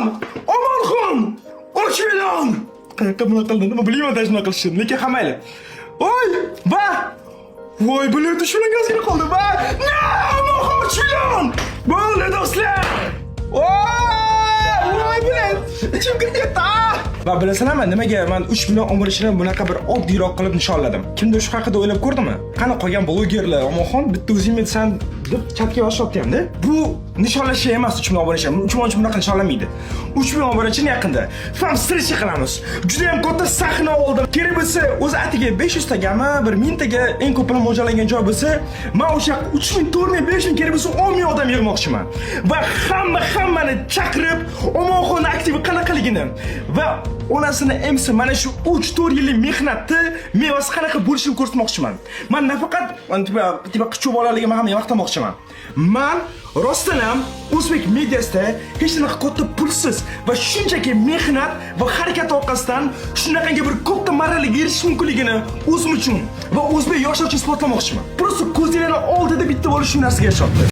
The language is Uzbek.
million! Omonxon! 3 million! Qayoqqa bunaqa qildi? Nima bilmayman shunaqa qilishni, lekin hammaylar. Voy, va! Voy, bular shuning ozgina qoldi, va! No! Omonxon 3 million! Bo'ldi do'stlar! Voy, bular! Ichim ketdi. Va bilasizlarmi, nimaga men 3 million omonishini bunaqa bir oddiyroq qilib nishonladim? Kimdir shu haqida o'ylab ko'rdimi? Qani qolgan blogerlar, Omonxon bitta o'zing etsan deb chatga yozishyapti-da. Bu nishonlash emas 3 million obunachi. 3 million bunaqa nishonlamaydi. 3 million obunachini yaqinda fan stresi qilamiz. Juda ham katta sahna oldim. Kerak bo'lsa, o'z atiga 500 tagami, 1000 taga eng ko'p pul mo'ljallangan joy bo'lsa, men o'sha 3000, 4000, 5000 kerak bo'lsa 10 ming odam yig'moqchiman. Va hammani chaqirib, Omonxon aktivi qanaqaligini va onasini emsi mana shu 3-4 yillik mehnatni mevasi qanaqa bo'lishini ko'rsatmoqchiman. Men nafaqat tipa qichib bolaligimni ham maqtamoqchiman. Men rostdan ham o'zbek mediasida hech qanaqa katta pulsiz va shunchaki mehnat va harakat orqasidan shunaqangi bir katta marralarga erishish mumkinligini o'zim uchun va o'zbek yoshlar uchun isbotlamoqchiman. Prosta ko'zinglarning oldida bitta bo'lish shu narsaga ishondim.